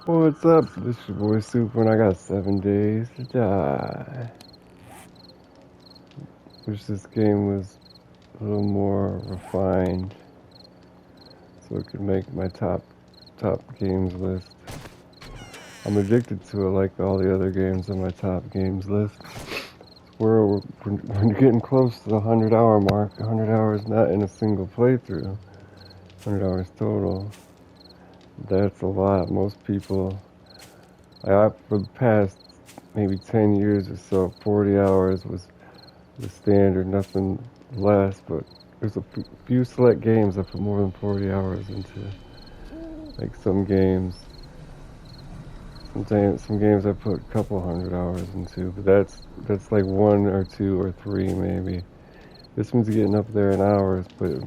What's up? This your boy Super, and I got 7 days to die. Wish this game was a little more refined, so it could make my top games list. I'm addicted to it, like all the other games on my top games list. We're getting close to the 100-hour mark. 100 hours not in a single playthrough. 100 hours total. That's a lot. Most people, for the past maybe 10 years or so, 40 hours was the standard, nothing less, but there's a few select games I put more than 40 hours into. Like some games, some games I put a couple hundred hours into, but that's like one or two or three maybe. This one's getting up there in hours, but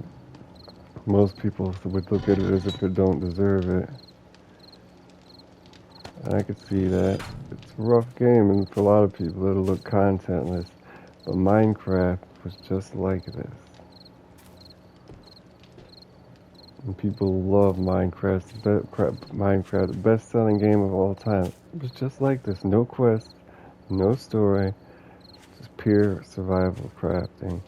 most people would look at it as if it don't deserve it. And I could see that. It's a rough game, and for a lot of people it'll look contentless, but Minecraft was just like this. And people love Minecraft. Minecraft, the best-selling game of all time. It was just like this. No quest, no story, just pure survival crafting.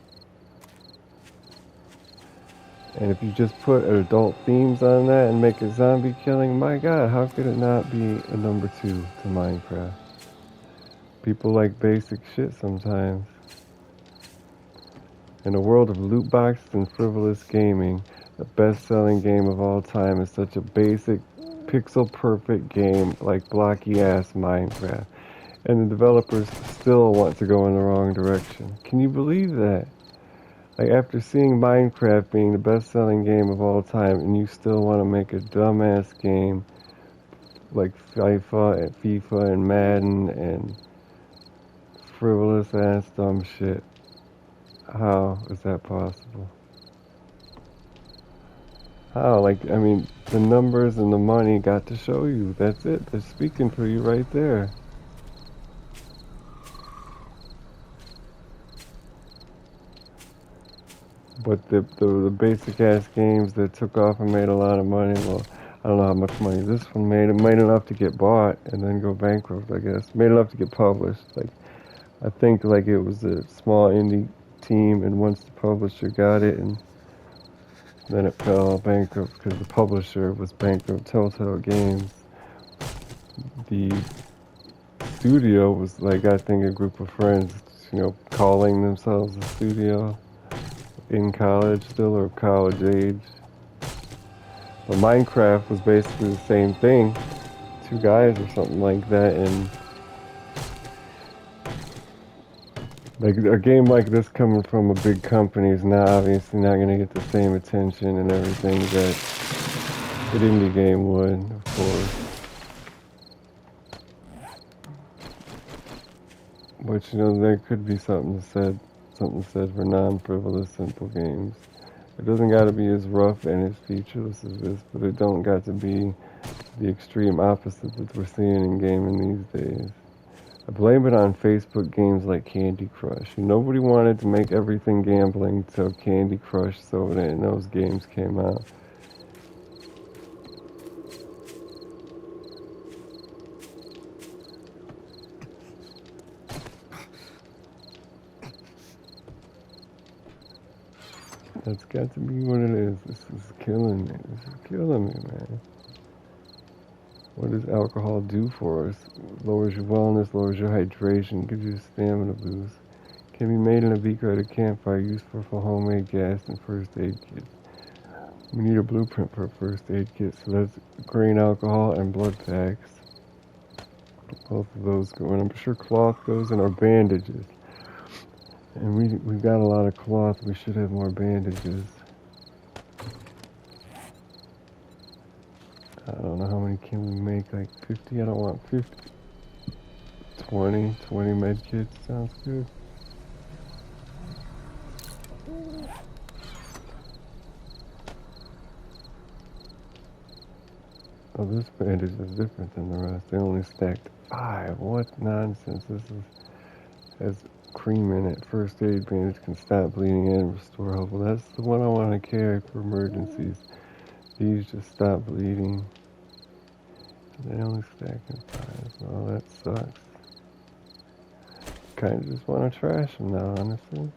And if you just put adult themes on that and make it zombie killing, my God, how could it not be a number 2 to Minecraft? People like basic shit sometimes. In a world of loot boxes and frivolous gaming, the best-selling game of all time is such a basic, pixel-perfect game like blocky-ass Minecraft. And the developers still want to go in the wrong direction. Can you believe that? Like, after seeing Minecraft being the best-selling game of all time, and you still want to make a dumbass game like FIFA and Madden and frivolous-ass dumb shit. How is that possible? How? Like, I mean, the numbers and the money got to show you. That's it. They're speaking for you right there. But the basic ass games that took off and made a lot of money, well, I don't know how much money this one made. It made enough to get bought and then go bankrupt, I guess. Made enough to get published. Like, I think like it was a small indie team, and once the publisher got it, and then it fell bankrupt because the publisher was bankrupt. Telltale Games. The studio was like, I think, a group of friends, calling themselves a studio in college still, or college age. But Minecraft was basically the same thing. Two guys or something like that, and like a game like this coming from a big company is not obviously not going to get the same attention and everything that an indie game would, of course. But there could be something said for non-frivolous, simple games. It doesn't got to be as rough and as featureless as this, but it don't got to be the extreme opposite that we're seeing in gaming these days. I blame it on Facebook games like Candy Crush. Nobody wanted to make everything gambling until Candy Crush Soda and those games came out. That's got to be what it is. This is killing me. This is killing me, man. What does alcohol do for us? Lowers your wellness, lowers your hydration, gives you a stamina boost. Can be made in a beaker at a campfire, useful for homemade gas and first aid kits. We need a blueprint for a first aid kit, so that's grain alcohol and blood packs. Both of those go in. I'm sure cloth goes in, or bandages. And we've got a lot of cloth. We should have more bandages. I don't know how many can we make, like 50? I don't want 50. 20 med kits sounds good. Oh, this bandage is different than the rest. They only stacked 5. What nonsense. This has cream in it. First aid bandage can stop bleeding and restore health. Well, that's the one I want to carry for emergencies. These just stop bleeding. They only stack in 5. Well, that sucks. Kind of just want to trash them now, honestly.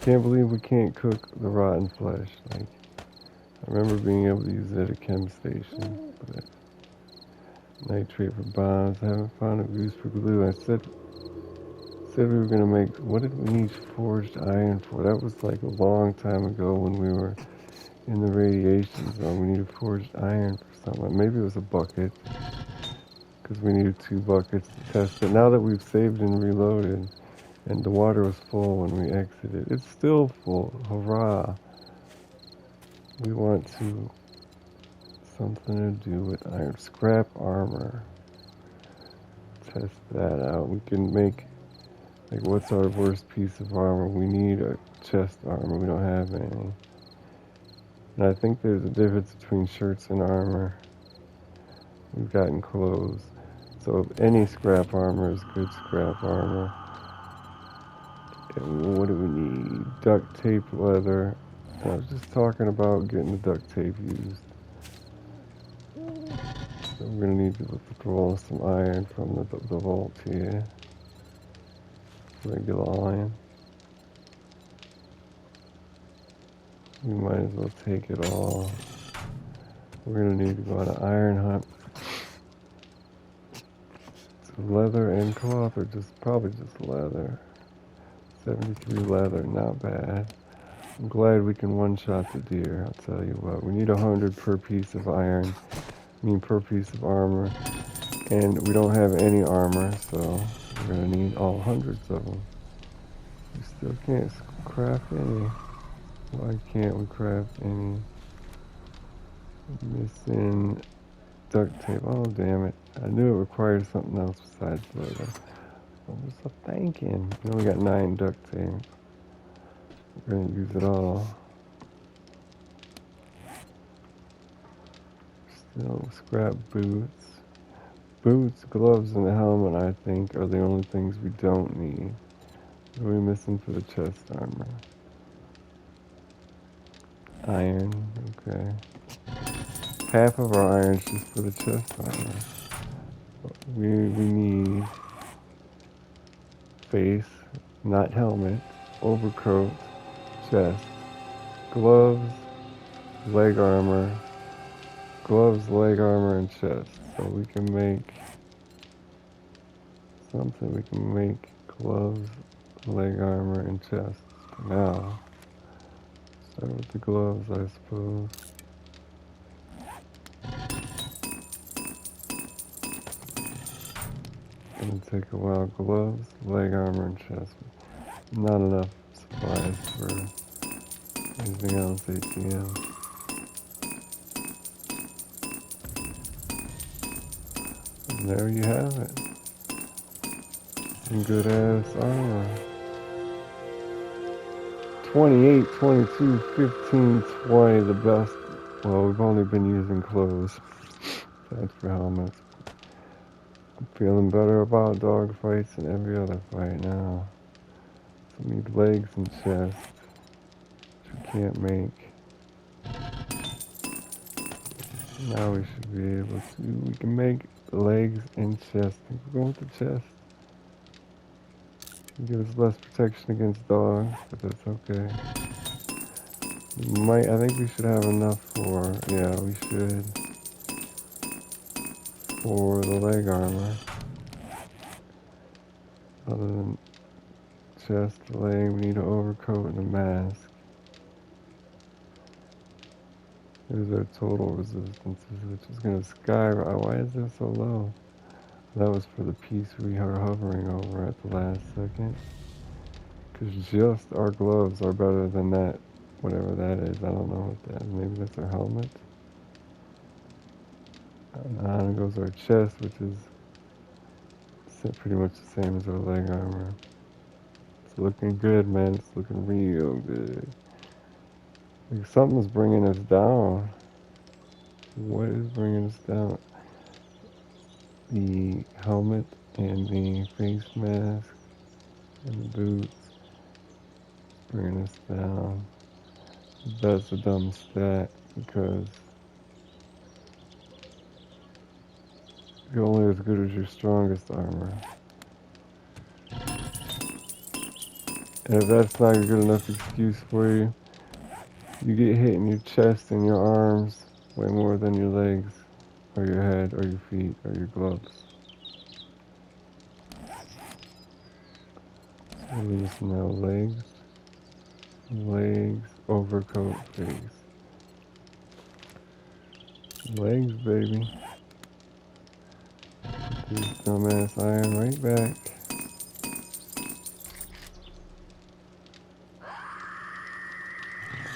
Can't believe we can't cook the rotten flesh. Like, I remember being able to use it at a chem station, but nitrate for bombs. I haven't found a use for glue. I said we were gonna make. What did we need forged iron for? That was like a long time ago when we were in the radiation zone. We needed forged iron for something. Maybe it was a bucket, because we needed 2 buckets to test it. Now that we've saved and reloaded, and the water was full when we exited, it's still full. Hurrah! We want to something to do with iron. Scrap armor. Test that out. We can make, like, what's our worst piece of armor? We need a chest armor. We don't have any. And I think there's a difference between shirts and armor. We've gotten clothes. So any scrap armor is good scrap armor. And what do we need? Duct tape, leather. I was just talking about getting the duct tape used. So we're going to need to roll some iron from the vault here. Regular iron. We might as well take it all. We're going to need to go on an iron hunt. So leather and cloth, or probably just leather. 73 leather, not bad. I'm glad we can one-shot the deer, I'll tell you what. We need 100 per piece of iron. Per piece of armor. And we don't have any armor, so we're going to need all hundreds of them. We still can't craft any. Why can't we craft any? Missing duct tape. Oh, damn it. I knew it required something else besides leather. What was I thinking? We only got 9 duct tape. We're going to use it all. Still scrap boots. Boots, gloves, and a helmet, I think, are the only things we don't need. What are we missing for the chest armor? Iron, okay. Half of our iron's just for the chest armor. We need face, not helmet, overcoat, chest, gloves, leg armor, and chest. So we can make something. We can make gloves, leg armor, and chest for now. Start with the gloves, I suppose. Gonna take a while. Gloves, leg armor, and chest. Not enough supplies for anything else, ATM. And there you have it. Some good ass armor. 28, 22, 15, 20, the best. Well, we've only been using clothes. That's for helmets. I'm feeling better about dog fights than every other fight now. So we need legs and chest, which we can't make. Now we should be able to. We can make legs and chest. I think we're going with the chest. Give us less protection against dogs, but that's okay. I think we should have enough for, yeah, we should, for the leg armor. Other than chest, leg, we need an overcoat and a mask. Here's our total resistances, which is going to skyrocket. Why is that so low? That was for the piece we are hovering over at the last second. Because just our gloves are better than that, whatever that is. I don't know what that is. Maybe that's our helmet. On goes our chest, which is pretty much the same as our leg armor. It's looking good, man. It's looking real good. Like something's bringing us down. What is bringing us down? The helmet and the face mask and the boots bringing us down. That's a dumb stat because You're only as good as your strongest armor. And if that's not a good enough excuse for you, you get hit in your chest and your arms way more than your legs, or your head, or your feet, or your gloves. At least now legs, overcoat, face. Legs, baby. This dumbass iron right back.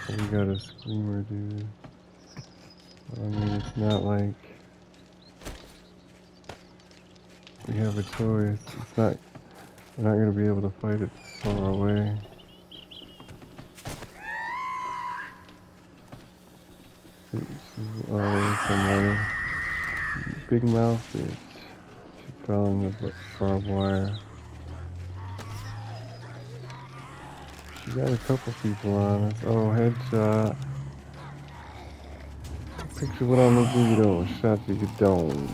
We got a screamer, dude. I mean, it's not like we have a choice. It's not. We're not gonna be able to fight it this far away. She's always somewhere. Big mouth bitch. She fell in the barbed wire. She got a couple people on us. Oh, headshot. Picture what I'm gonna do. You don't shot to your dome.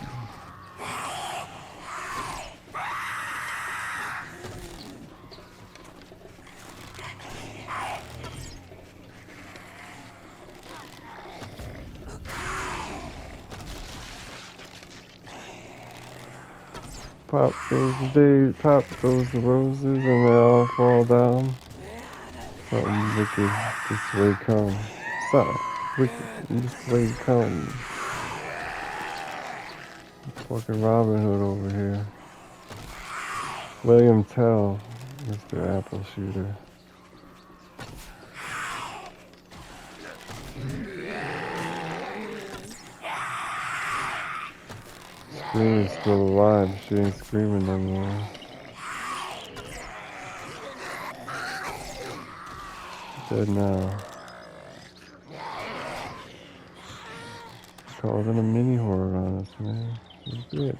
Pop goes the day, pop goes the roses, and they all fall down. Something wicked this way comes. Something wicked this way comes. Fucking Robin Hood over here. William Tell, Mr. Apple Shooter. Screamer's still alive. She ain't screaming no more. Dead now. Called in a mini horror on us, man. It's good.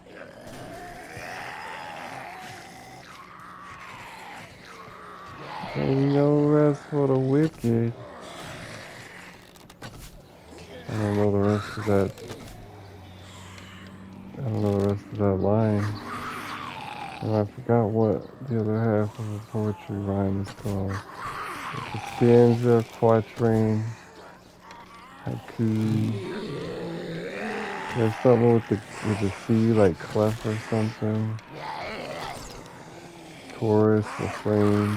Ain't no rest for the wicked. I don't know the rest of that. I don't know the rest of that line. And I forgot what the other half of the poetry rhyme is called. It's a stanza, quatrain, haiku. There's something with the C, like clef or something. Chorus, refrain,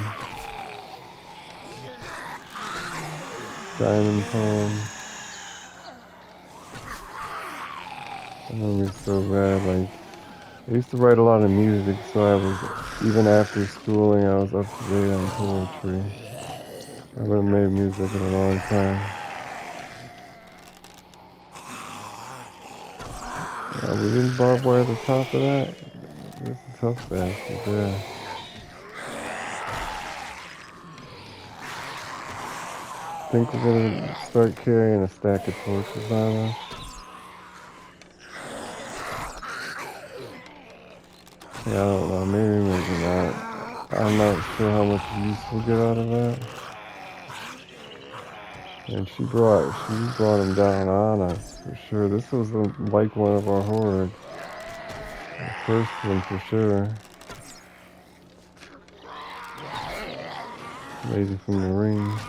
diamond poem. I remember so bad, like, I used to write a lot of music, so I was, even after schooling, I was up to date on poetry. I haven't made music in a long time. We didn't barbed wire at the top of that? It's a tough bastard, yeah. I think we're gonna start carrying a stack of torches on us. Yeah, I don't know, maybe not. I'm not sure how much use we'll get out of that. And she brought him down on us, for sure. This was like one of our hordes. The first one, for sure. Lady from the ring.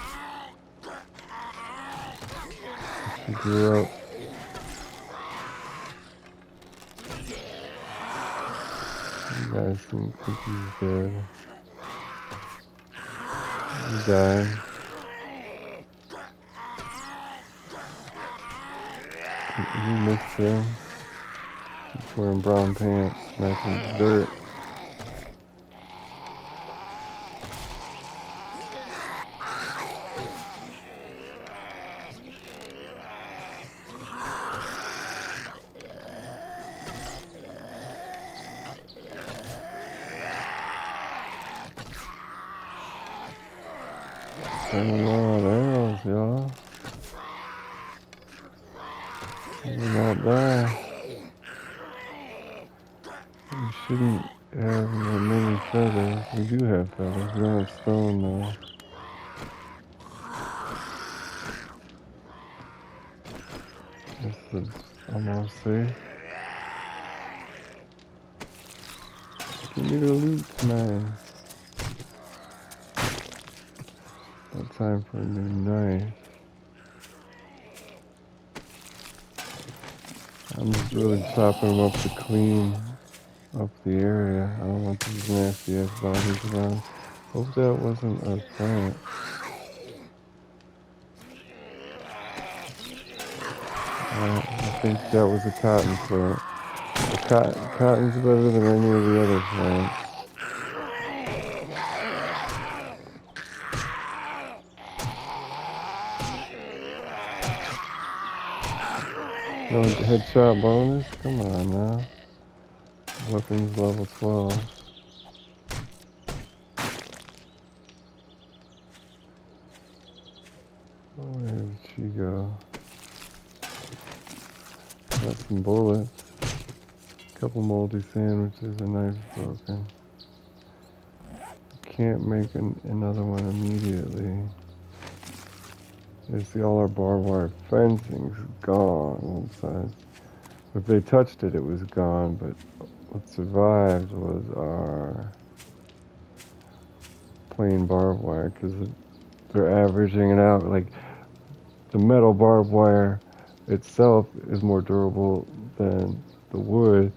She grew up. You guys think he's dead. He died. You missed him. He's wearing brown pants, matching dirt. Sending out arrows, y'all. You will not die. We shouldn't have many feathers. We do have feathers. We don't have stone though. This is almost safe. Give me the loot, man. No time for a new knife. I'm just really chopping them up to clean up the area. I don't want these nasty ass bodies around. Hope that wasn't a plant. I think that was a cotton plant. Cotton's better than any of the other plants. No headshot bonus? Come on now. Weapons level 12. Where did she go? Got some bullets. Couple moldy sandwiches, a knife's broken. Can't make another one immediately. You see all our barbed wire fencing's gone inside. If they touched it, it was gone, but what survived was our plain barbed wire, because they're averaging it out. Like, the metal barbed wire itself is more durable than the wood,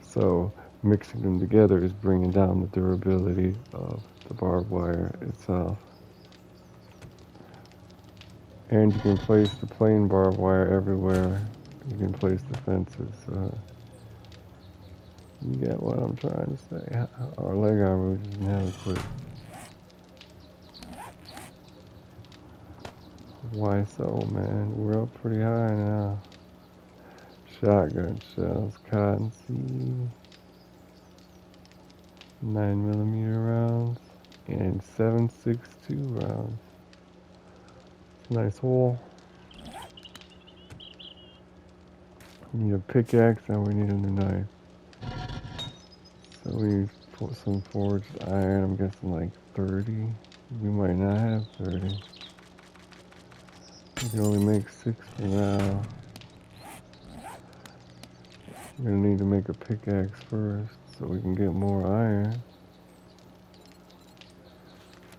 so mixing them together is bringing down the durability of the barbed wire itself. And you can place the plain barbed wire everywhere. You can place the fences. You get what I'm trying to say. Our leg armor is inadequate. Why so, man? We're up pretty high now. Shotgun shells, cotton seed, 9mm rounds, and 7.62 rounds. Nice hole. We need a pickaxe and we need a new knife. So we put some forged iron, I'm guessing like 30. We might not have 30. We can only make 6 for now. We're gonna need to make a pickaxe first so we can get more iron.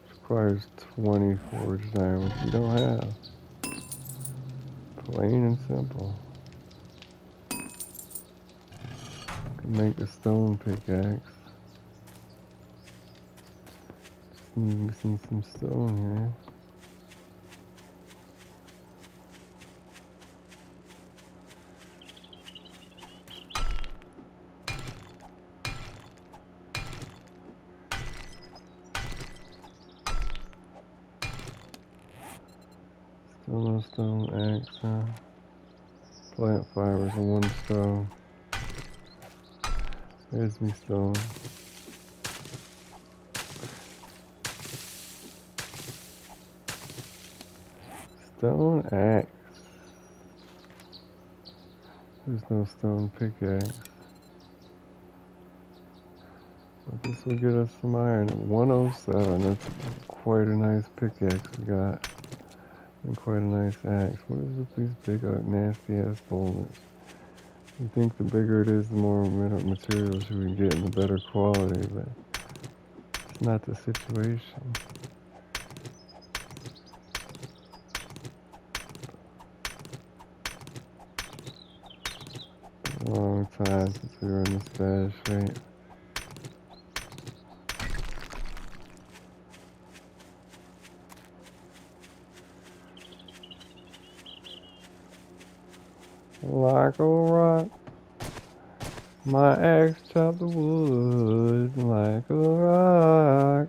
It requires 20 forged iron, which we don't have. Plain and simple. Can make a stone pickaxe. Just need some stone here. Still no stone axe, huh? Plant fibers and 1 stone. There's me stone. Stone axe. There's no stone pickaxe. But this will get us some iron. 107. That's quite a nice pickaxe we got. And quite a nice axe. What is with these big nasty ass boulders? You think the bigger it is, the more materials you can get and the better quality, but it's not the situation. A long time since we were in this bad shape. Like a rock, my axe chopped the wood. Like a rock,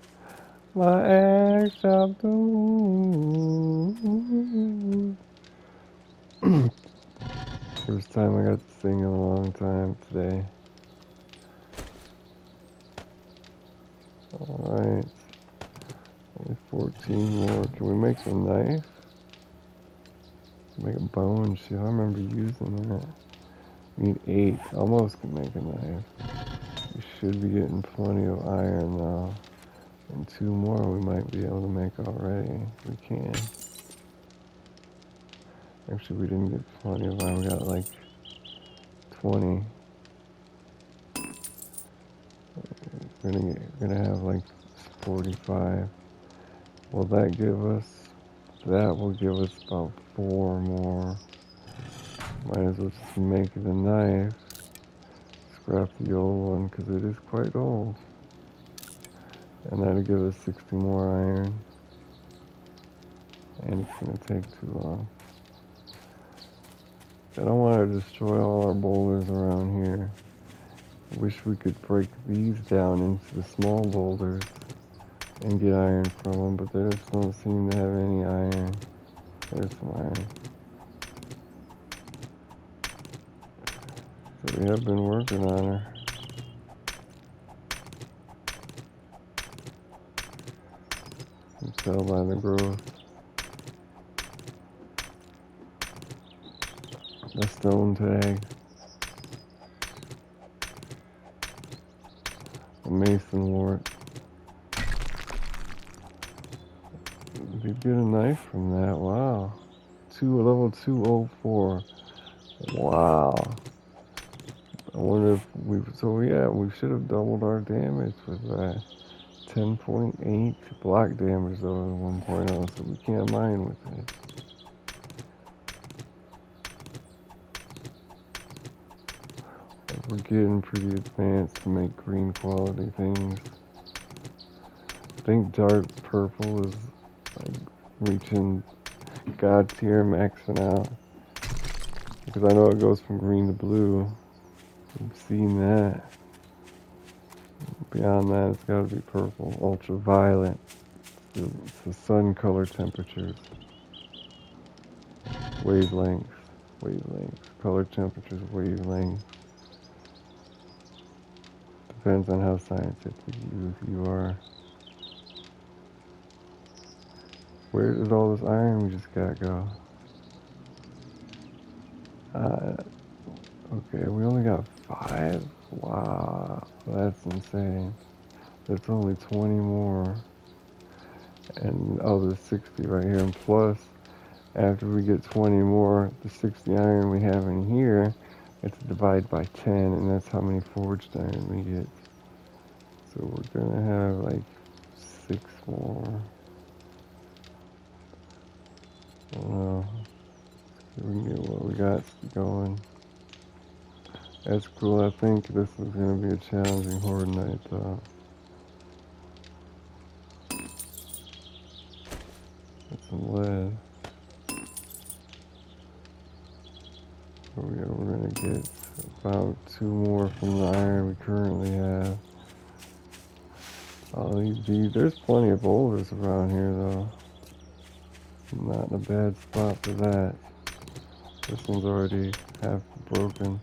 my axe chopped the wood. First time I got to sing in a long time today. Alright. Only 14 more. Can we make a knife? Make a bone shield. I remember using that. We need 8. Almost can make a knife. We should be getting plenty of iron now. And 2 more we might be able to make already. We can. Actually, we didn't get plenty of iron. We got like 20. gonna have like 45. Will that give us? That will give us about 4 more. Might as well just make it a knife. Scrap the old one because it is quite old. And that'll give us 60 more iron. And it's gonna take too long. I don't want to destroy all our boulders around here. Wish we could break these down into the small boulders and get iron from them, but they just don't seem to have any iron. There's some iron. So we have been working on her. You can tell by the growth. The stone tag. The mason wart. We get a knife from that. Wow. Level 204. Wow. I wonder if we should have doubled our damage with that. 10.8 block damage though at 1.0, so we can't mine with it. We're getting pretty advanced to make green quality things. I think dark purple is like reaching God tier, maxing out. Because I know it goes from green to blue. I've seen that. Beyond that, it's got to be purple, ultraviolet. It's the sun color temperatures. Wavelengths. Color temperatures, wavelengths. Depends on how scientific you are. Where did all this iron we just got go? Okay, we only got 5? Wow, that's insane. That's only 20 more. And there's 60 right here. And plus, after we get 20 more, the 60 iron we have in here, it's divided by 10, and that's how many forged iron we get. So we're gonna have like 6 more. I don't know. We can get what we got going. That's cool. I think this is gonna be a challenging horde night though. That's some lead. We're gonna get about 2 more from the iron we currently have. There's plenty of boulders around here though. Not in a bad spot for that. This one's already half broken.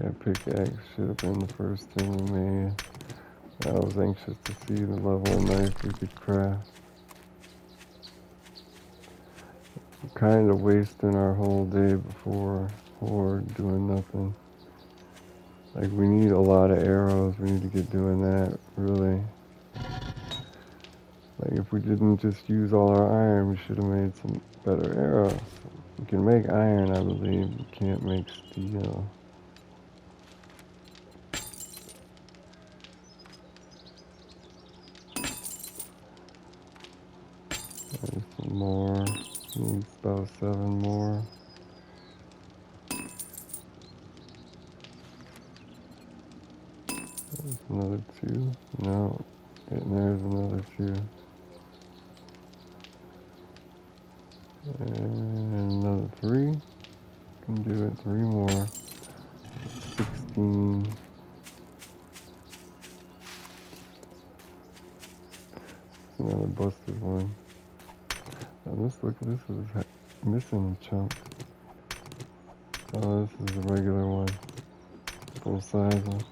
Yeah, pickaxe should have been the first thing we made. I was anxious to see the level of knife we could craft. We're kind of wasting our whole day before horde doing nothing. Like, we need a lot of arrows. We need to get doing that, really. Like, if we didn't just use all our iron, we should have made some better arrows. We can make iron, I believe. We can't make steel. There's some more. Needs about 7 more. There's another 2. No. And there's another 2. And another 3. Can do it. 3 more. 16. Another busted one. Now look, this is missing a chunk. Oh, this is a regular one. Full size one.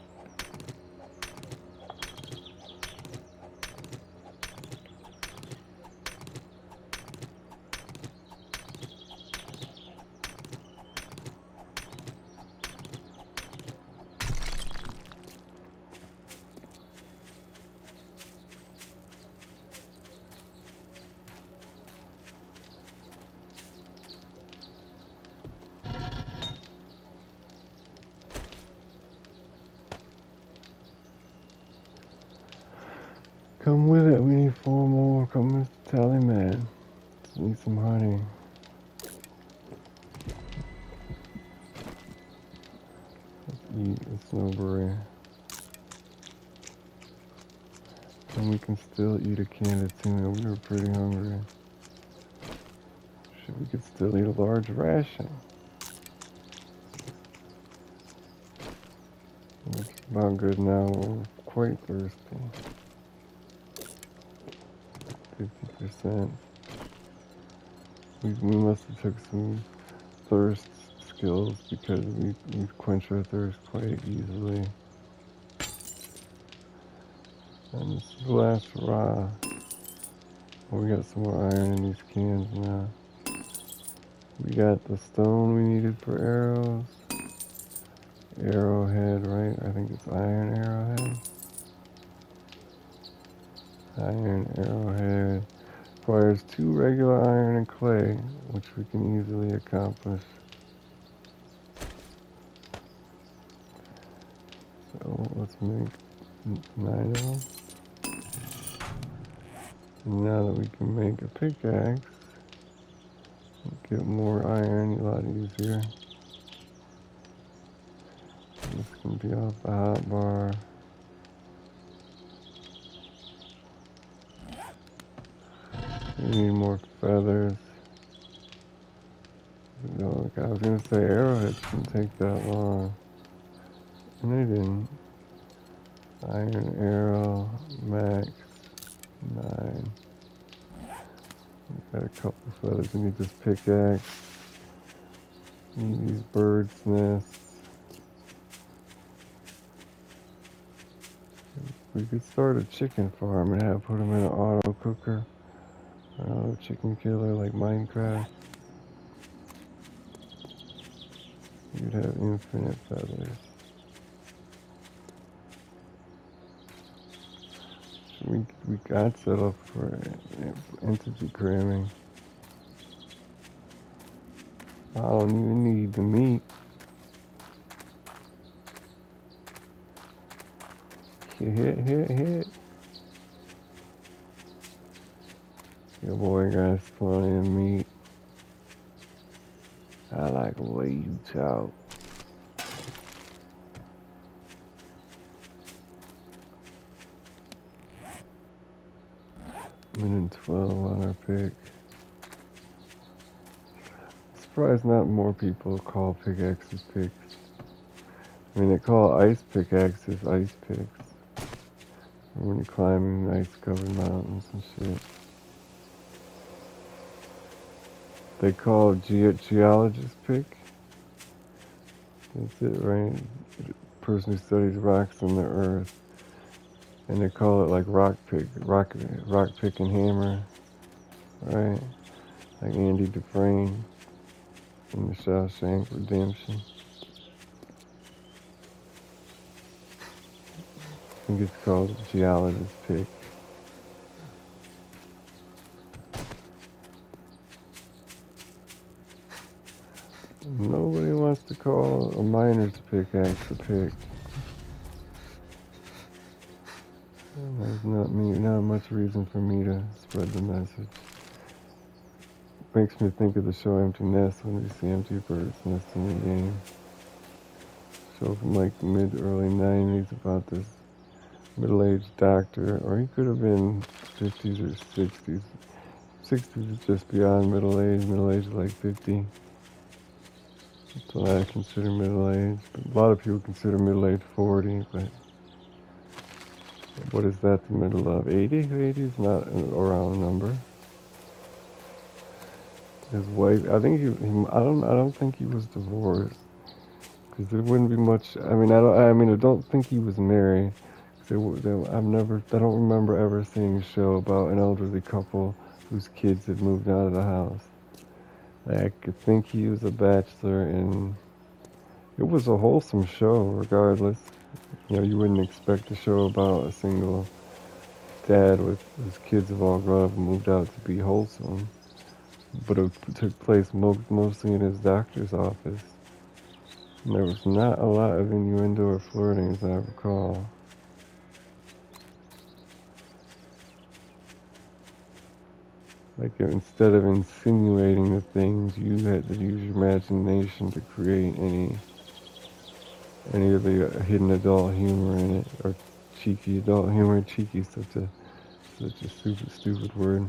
Come with it, we need 4 more. Come, Mr. Tallyman. Need some honey. Let's eat a snowberry. And we can still eat a can of tuna. We were pretty hungry. We could still eat a large ration. It's about good now. We're quite thirsty. 50%. We must have took some thirst skills because we quench our thirst quite easily. And this is the last hurrah. Oh, we got some more iron in these cans now. We got the stone we needed for arrows. Arrowhead, right? I think it's iron arrowhead. Iron arrowhead. Requires 2 regular iron and clay, which we can easily accomplish. So let's make 9 of them. And now that we can make a pickaxe, get more iron a lot easier. This can be off the hotbar. We need more feathers. No, I was gonna say arrowheads shouldn't take that long. And they didn't. Iron arrow, max, 9. Got a couple feathers. We need this pickaxe. Need these birds' nests. We could start a chicken farm and put them in an auto cooker. An auto chicken killer like Minecraft. You'd have infinite feathers. We got set up for entity cramming. I don't even need the meat. Hit. Your boy got plenty of meat. I like the way you talk. Minute 12 on our pick. Surprised not more people call pickaxes picks. I mean, they call ice pickaxes ice picks. When you're climbing ice-covered mountains and shit. They call geologist pick. That's it, right? Person who studies rocks on the earth. And they call it like rock pick and hammer, right? Like Andy Dufresne in the Shawshank Redemption. I think it's called geologist pick. Nobody wants to call a miner's pickaxe a pick. There's not much reason for me to spread the message. Makes me think of the show Empty Nest when we see empty birds nesting in the game. Show from like the mid-early 90s about this middle-aged doctor, or he could have been 50s or 60s. 60s is just beyond middle age is like 50. That's what I consider middle age. But a lot of people consider middle age 40, but what is that the middle of? 80? 80 is not a round number. His wife, I think I don't think he was divorced, because there wouldn't be much. I don't think he was married. I don't remember ever seeing a show about an elderly couple whose kids had moved out of the house. I could think he was a bachelor, and it was a wholesome show, regardless. You know, you wouldn't expect a show about a single dad with his kids have all grown up and moved out to be wholesome. But it took place mostly in his doctor's office. And there was not a lot of innuendo or flirting, as I recall. Like instead of insinuating the things, you had to use your imagination to create any of the hidden adult humor in it, or cheeky adult humor. Cheeky is such a stupid word.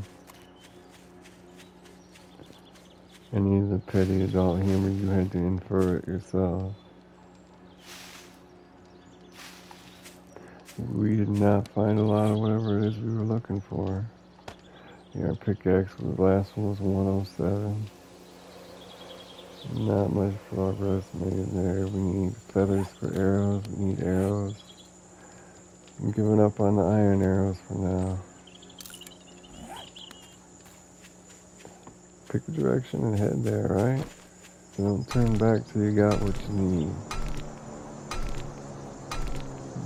Any of the petty adult humor, you had to infer it yourself. We did not find a lot of whatever it is we were looking for. Yeah, our pickaxe, the last one was 107. Not much progress made there. We need feathers for arrows. We need arrows. I'm giving up on the iron arrows for now. Pick a direction and head there, right? Don't turn back till you got what you need.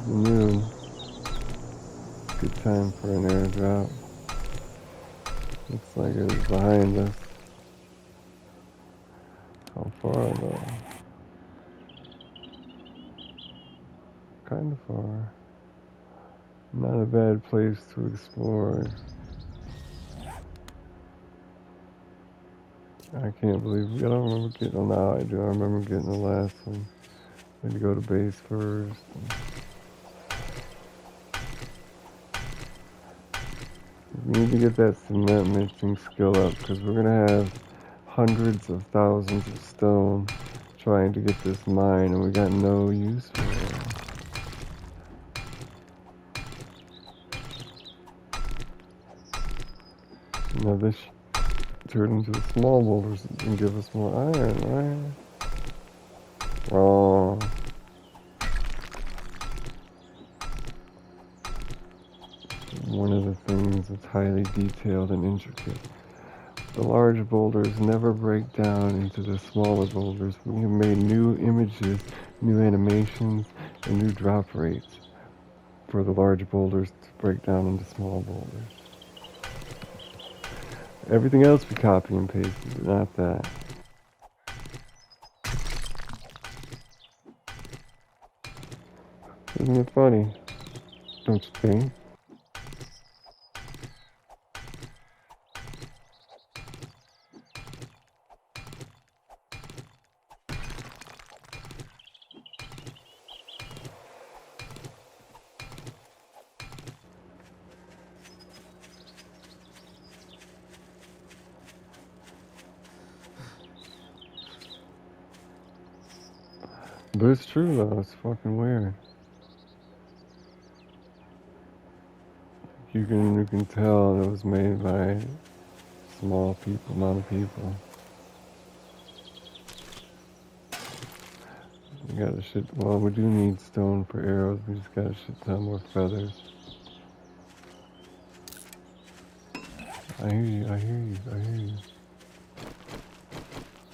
Noon. Good time for an airdrop. Looks like it was behind us. How far though? Kind of far. Not a bad place to explore. I can't believe, I don't remember getting, oh now I do, I remember getting the last one. We had to go to base first. We need to get that cement mixing skill up, because we're going to have hundreds of thousands of stone trying to get this mine, and we got no use for it. Now this turn into the small boulders and give us more iron, right? Wrong. One of the things that's highly detailed and intricate. The large boulders never break down into the smaller boulders. We have made new images, new animations, and new drop rates for the large boulders to break down into small boulders. Everything else we copy and paste, but not that. Isn't it funny? Don't you think? But it's true though, it's fucking weird. You can tell it was made by small people, amount of people. We got a shit, well we do need stone for arrows, we just got a shit ton more feathers. I hear you, I hear you, I hear you.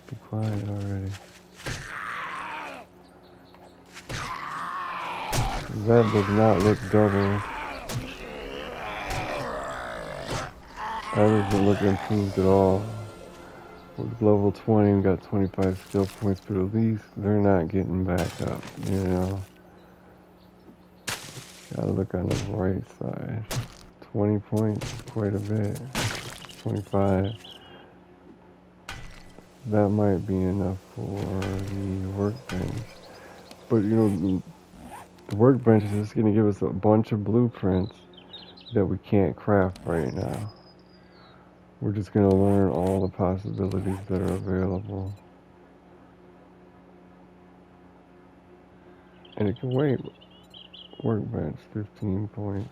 Be quiet already. That does not look double. That doesn't look improved at all. With level 20, we got 25 skill points, but at least they're not getting back up, you know. Gotta look on the right side. 20 points is quite a bit. 25. That might be enough for the workbench. But you know, the workbench is just gonna give us a bunch of blueprints that we can't craft right now. We're just gonna learn all the possibilities that are available. And it can wait. Workbench, 15 points.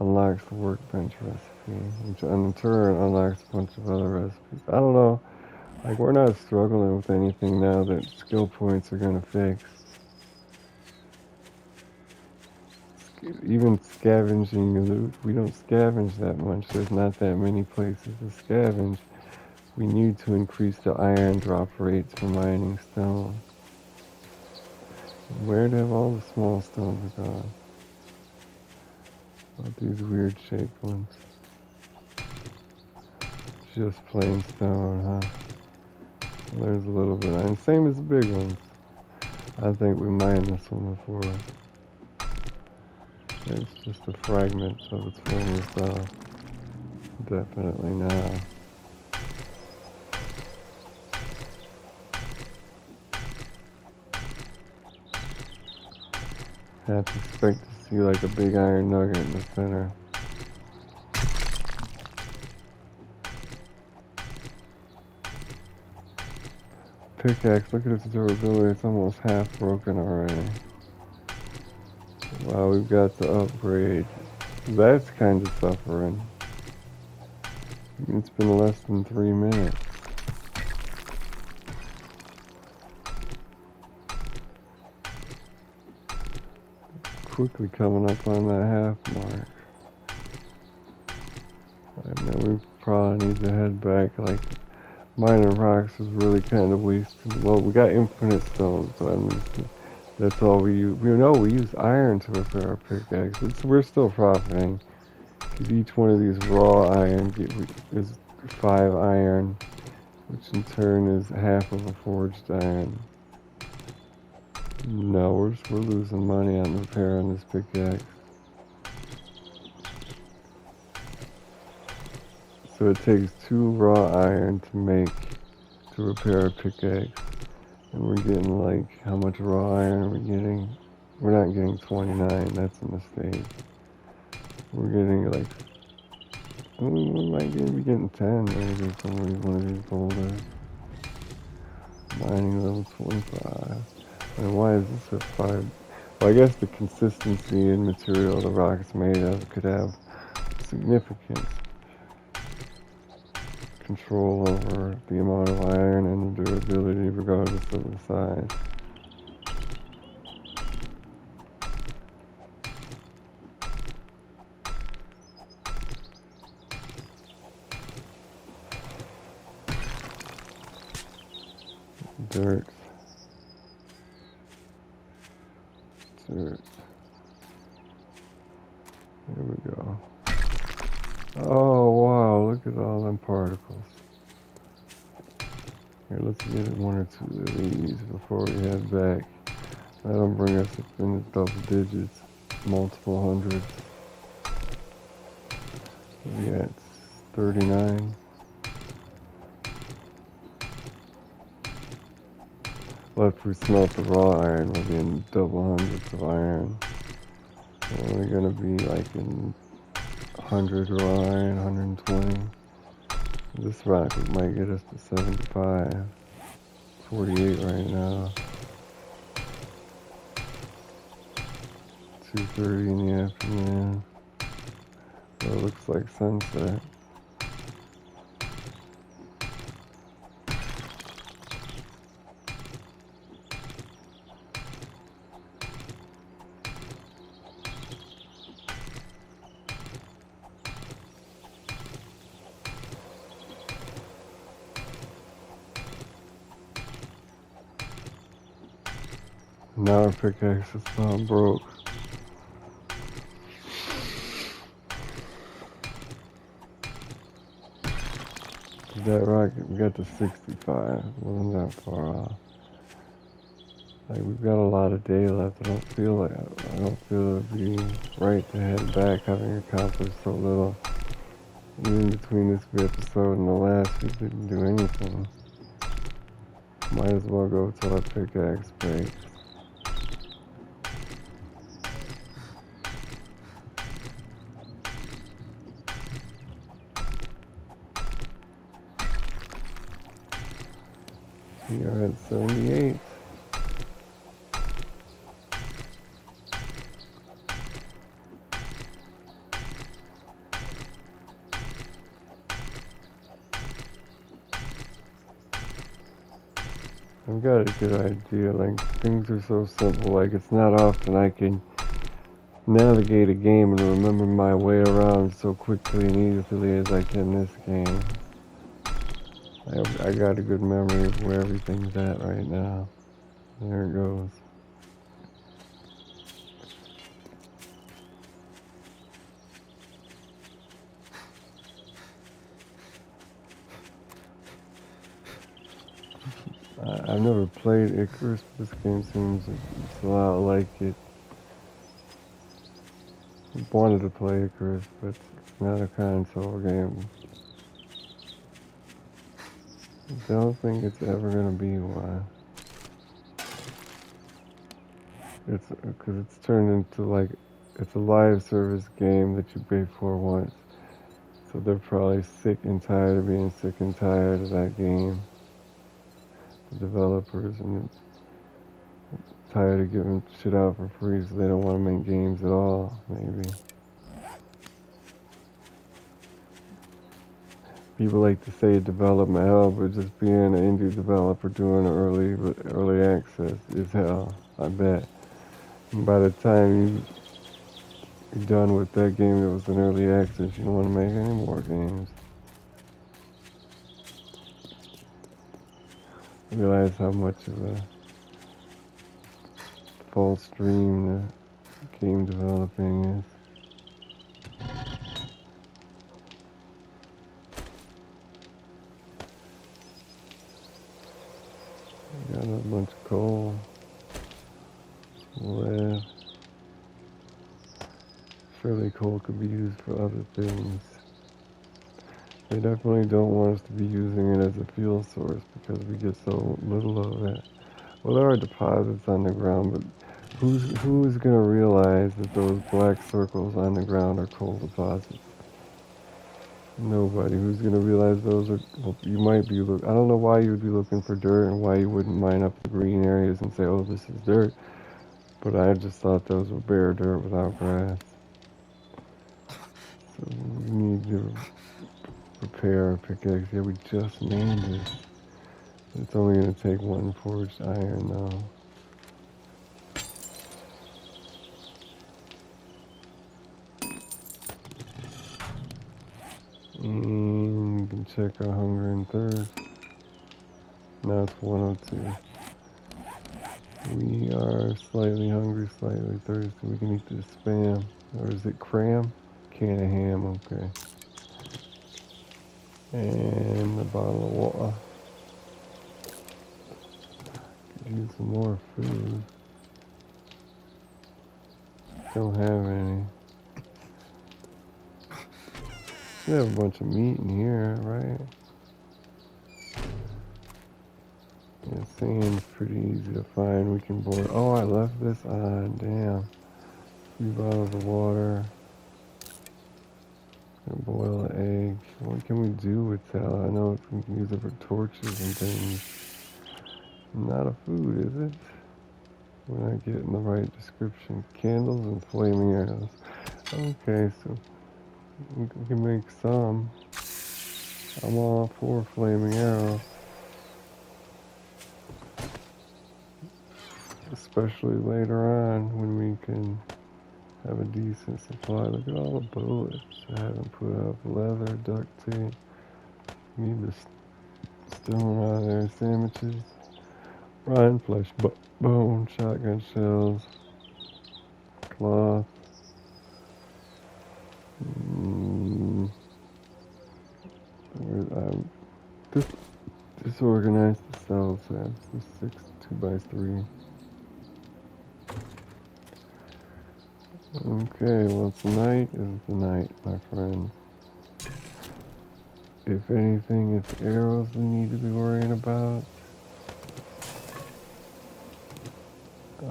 Unlocks the workbench recipe, which in turn unlocks a bunch of other recipes. I don't know. Like, we're not struggling with anything now that skill points are gonna fix. Even scavenging loot, we don't scavenge that much. There's not that many places to scavenge. We need to increase the iron drop rates for mining stone. Where have all the small stones gone? All these weird shaped ones. Just plain stone, huh? There's a little bit, and same as the big ones. I think we mined this one before. It's just a fragment of its former style. Definitely now. Have to expect to see like a big iron nugget in the center. Pickaxe, look at its durability, it's almost half broken already. Wow, we've got the upgrade. That's kind of suffering. It's been less than 3 minutes. Quickly coming up on that half mark. I mean, we probably need to head back. Like, mining rocks is really kind of wasted. Well, we got infinite stones, so I mean, that's all we use. We know we use iron to repair our pickaxe. We're still profiting. Because each one of these raw iron is 5 iron, which in turn is half of a forged iron. No, we're losing money on repairing this pickaxe. So it takes 2 raw iron to repair a pickaxe. And we're getting like, how much raw iron are we getting? We're not getting 29, that's a mistake. We're getting like, we might be getting 10 maybe from one of these boulders. Mining level 25. And why is this at 5? Well, I guess the consistency in material the rock's made of could have significant control over the amount of iron and the durability regardless of the size. Dirt. Dirt. Here we go. Oh wow, look at all them particles. Here, let's get 1 or 2 of these before we head back. That'll bring us up into double digits, multiple hundreds. We got 39. Well, if we smelt the raw iron, we'll be in double hundreds of iron. We're only gonna be like in 100 raw iron, 120. This rock might get us to 75. 48 right now. 2:30 in the afternoon. So it looks like sunset. Now our pickaxe is not broke. That rocket, we got to 65. Wasn't that far off. Like, we've got a lot of day left. I don't feel it'd be right to head back having accomplished so little. Even between this episode and the last, we didn't do anything. Might as well go till our pickaxe breaks. We are at 78. I've got a good idea. Like, things are so simple. Like, it's not often I can navigate a game and remember my way around so quickly and easily as I can in this game. I got a good memory of where everything's at right now. There it goes. I've never played Icarus, but this game seems it's a lot like it. wanted to play Icarus, but it's not a console game. I don't think it's ever gonna be one. It's because it's turned into like it's a live service game that you pay for once. So they're probably sick and tired of being sick and tired of that game. The developers and tired of giving shit out for free, so they don't want to make games at all. Maybe people like to say development hell, but just being an indie developer doing early access is hell. I bet. And by the time you're done with that game that was in early access, you don't want to make any more games. Realize how much of a false dream the game developing is. Got a bunch of coal, lead. Surely coal could be used for other things. They definitely don't want us to be using it as a fuel source because we get so little of it. Well, there are deposits on the ground, but who's gonna realize that those black circles on the ground are coal deposits? Nobody. Who's gonna realize those are? Well, you might be. I don't know why you would be looking for dirt and why you wouldn't mine up the green areas and say, "Oh, this is dirt." But I just thought those were bare dirt without grass. So we need to prepare a pickaxe. Yeah, we just named it. It's only gonna take one forged iron though. And we can check our hunger and thirst. Now it's 102. We are slightly hungry, slightly thirsty. We can eat this spam. Or is it cram? Can of ham, okay. And a bottle of water. Could use some more food. Don't have any. We have a bunch of meat in here, right? Yeah, sand's pretty easy to find. We can boil. Oh, I left this on. Damn. 3 bottles of water. Gonna boil an egg. What can we do with that? I know we can use it for torches and things. Not a food, is it? We're not getting the right description. Candles and flaming arrows. Okay, so we can make some. I'm all for flaming arrows. Especially later on when we can have a decent supply. Look at all the bullets I haven't put up. Leather, duct tape. Need the stone out of there. Sandwiches. Rotten flesh, bone, shotgun shells, cloth. This disorganized the cells. This 6 2x3. Okay, well tonight is the night, my friends. If anything, it's arrows we need to be worrying about.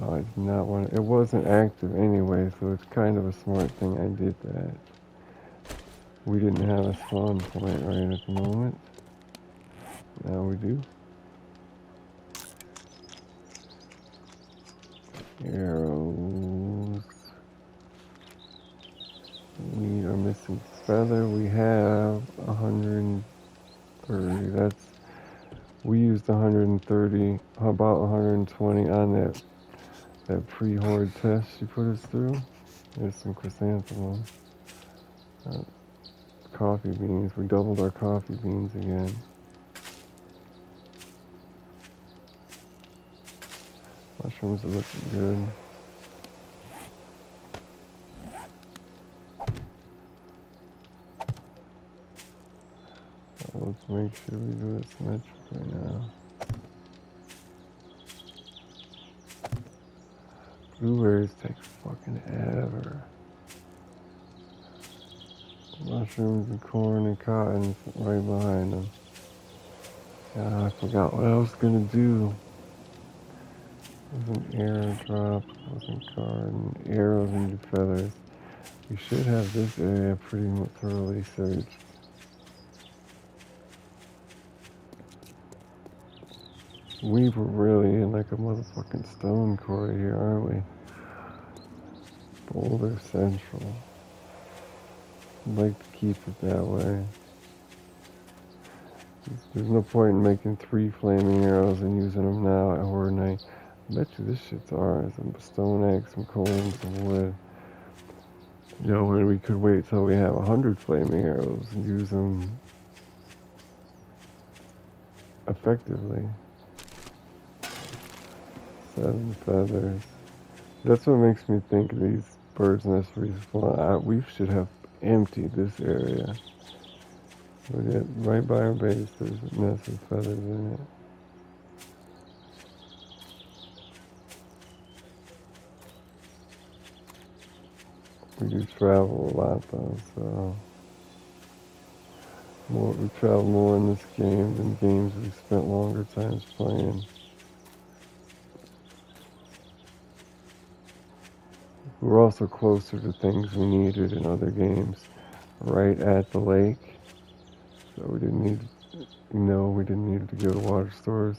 Oh, I did not want to. It wasn't active anyway, so it's kind of a smart thing I did that. We didn't have a spawn point right at the moment. Now we do. Arrows. We are missing feather. We have 130. We used 130. How about 120 on that pre-horde test you put us through? There's some chrysanthemums. Coffee beans. We doubled our coffee beans again. Mushrooms are looking good. Let's make sure we do it symmetrically now. Blueberries take fucking ever. Mushrooms and corn and cotton right behind them. I forgot what I was gonna do. It was an airdrop, it was a garden, arrows and feathers. We should have this area pretty much thoroughly searched. We were really in like a motherfucking stone quarry here, aren't we? Boulder Central. I'd like to keep it that way. There's no point in making 3 flaming arrows and using them now at Horde Night. I bet you this shit's ours. Some stone axe, some coal, and some wood. You know, when we could wait till we have 100 flaming arrows and use them effectively. 7 feathers. That's what makes me think these birds' nests respawn. We should have emptied this area. Right by our base, there's a nest of feathers in it. We do travel a lot though, so we travel more in this game than games we've spent longer times playing. We're also closer to things we needed in other games, right at the lake. So we didn't need, we didn't need to go to water stores.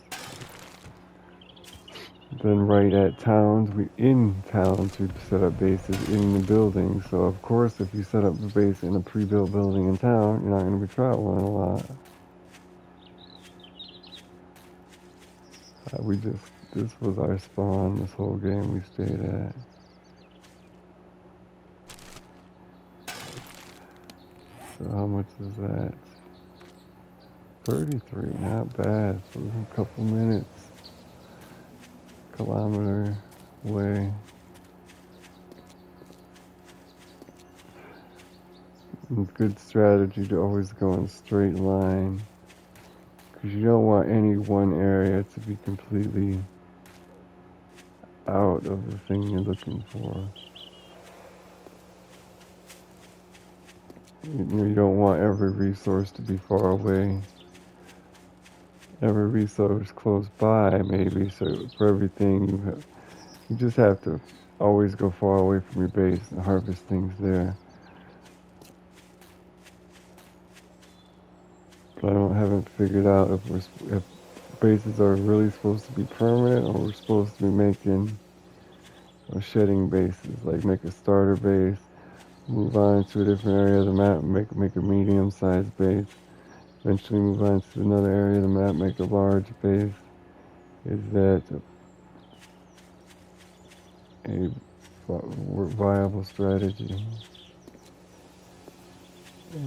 Then right at towns, in towns we'd set up bases in the buildings. So of course, if you set up a base in a pre-built building in town, you're not going to be traveling a lot. This was our spawn this whole game we stayed at. So how much is that? 33, not bad. So a couple minutes. Kilometer away. Good strategy to always go in a straight line, because you don't want any one area to be completely out of the thing you're looking for. You don't want every resource to be far away. Every resource close by, maybe. So for everything, you just have to always go far away from your base and harvest things there. But I haven't figured out if bases are really supposed to be permanent, or we're supposed to be making or shedding bases, like make a starter base, move on to a different area of the map, make a medium-sized base, eventually move on to another area of the map, make a large base. Is that a viable strategy?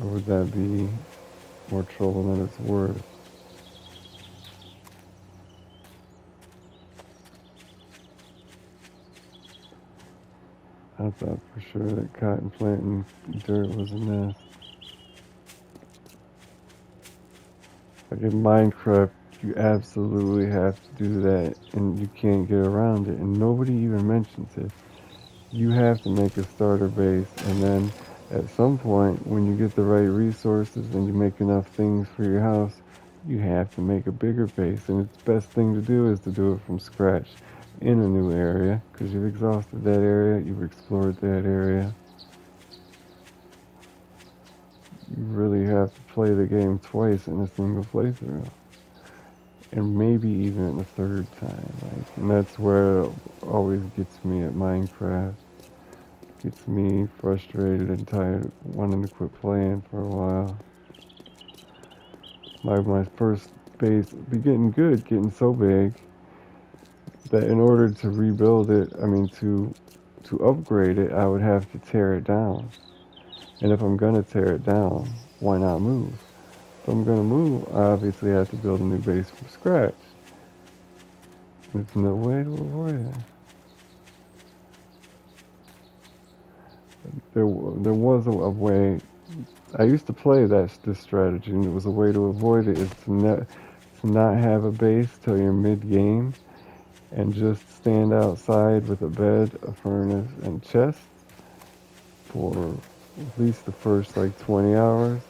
Or would that be more trouble than it's worth? I thought for sure that cotton planting dirt was a nest. Like in Minecraft, you absolutely have to do that, and you can't get around it, and nobody even mentions it. You have to make a starter base, and then at some point, when you get the right resources and you make enough things for your house, you have to make a bigger base, and the best thing to do is to do it from scratch in a new area, because you've exhausted that area, you've explored that area. You really have to play the game twice in a single playthrough, and maybe even a third time. And that's where it always gets me at Minecraft. Gets me frustrated and tired, wanting to quit playing for a while. My first base be getting good, getting so big that in order to rebuild it, to upgrade it, I would have to tear it down. And if I'm gonna tear it down, why not move? If I'm gonna move, I obviously have to build a new base from scratch. There's no way to avoid it. There was a way. I used to play this strategy, and it was a way to avoid it is to not have a base till you're mid-game, and just stand outside with a bed, a furnace, and chest for At least the first like 20 hours.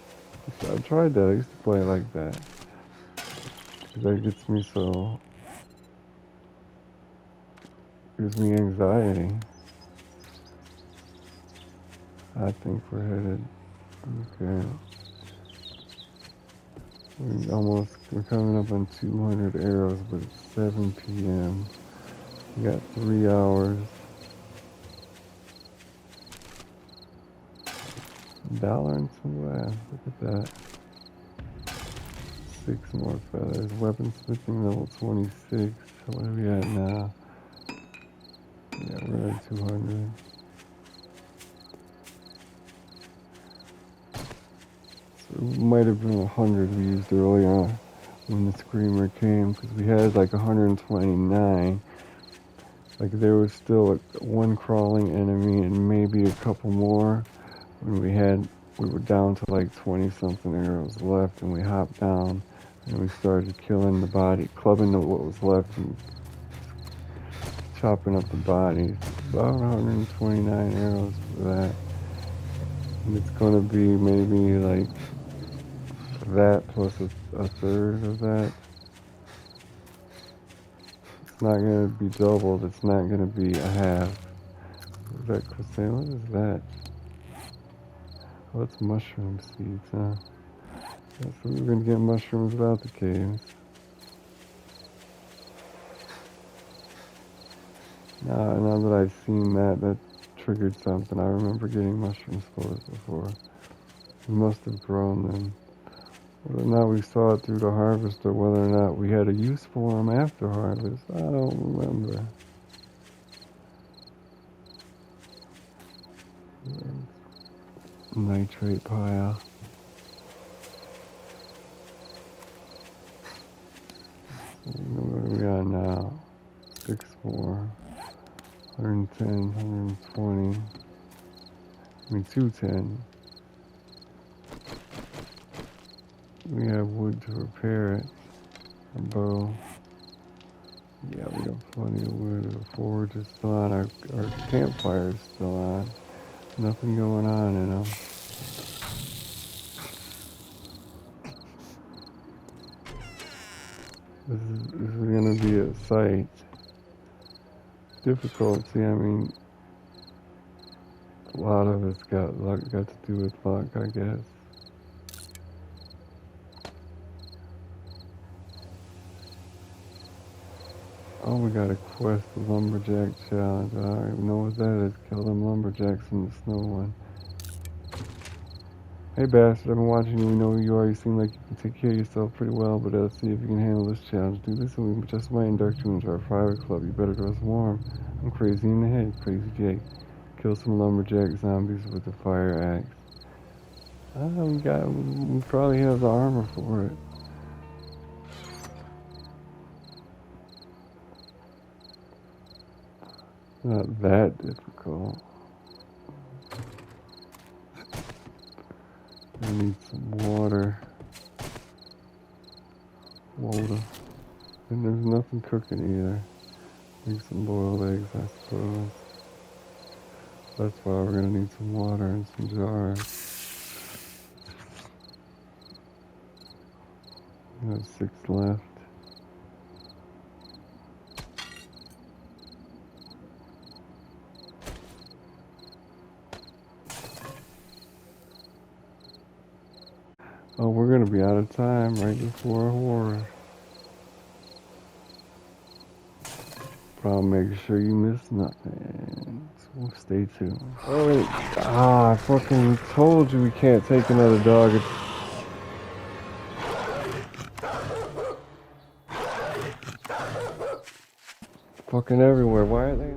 I tried that. I used to play it like that. 'Cause that gives me anxiety. I think we're headed. Okay. We're coming up on 200 arrows, but it's 7 p.m. We got 3 hours. $1 and some glass. Look at that. 6 more feathers. Weaponsmithing level 26. What are we at now? Yeah, we're at 200. So it might have been 100 we used earlier when the screamer came, because we had like 129. Like there was still one crawling enemy and maybe a couple more when we were down to like 20 something arrows left, and we hopped down and we started killing the body, clubbing what was left and chopping up the bodies. About 129 arrows for that. And it's gonna be maybe like that plus a third of that. It's not gonna be doubled, it's not gonna be a half. Is that Christine? What is that? Oh, it's mushroom seeds, huh? Yeah, so we're gonna get mushrooms without the caves. Now that I've seen that triggered something. I remember getting mushroom spores before. We must have grown them. Whether or not we saw it through the harvest or whether or not we had a use for them after harvest, I don't remember. Nitrate pile. What are we on now? 6 more. 110, 120. I mean 210. We have wood to repair it. A bow. Yeah, we got plenty of wood. The forge is still on. Our campfire is still on. Nothing going on in them. This is going to be a sight. Difficulty, I mean, a lot of it's got to do with luck, I guess. Oh, we got a quest, the Lumberjack Challenge. I don't even know what that is. Kill them lumberjacks in the snow one. Hey bastard, I've been watching you. We know who you are. You seem like you can take care of yourself pretty well, but let's see if you can handle this challenge. Do this and we just might induct you into our private club. You better dress warm. I'm crazy in the head, Crazy Jake. Kill some lumberjack zombies with a fire axe. We probably have the armor for it. Not that difficult. I need some water. And there's nothing cooking either. Need some boiled eggs, I suppose. That's why we're gonna need some water and some jars. We have 6 left. Oh, we're gonna be out of time right before horror. But I'll make sure you miss nothing. So stay tuned. Oh wait, I fucking told you we can't take another dog. It's fucking everywhere. Why are they?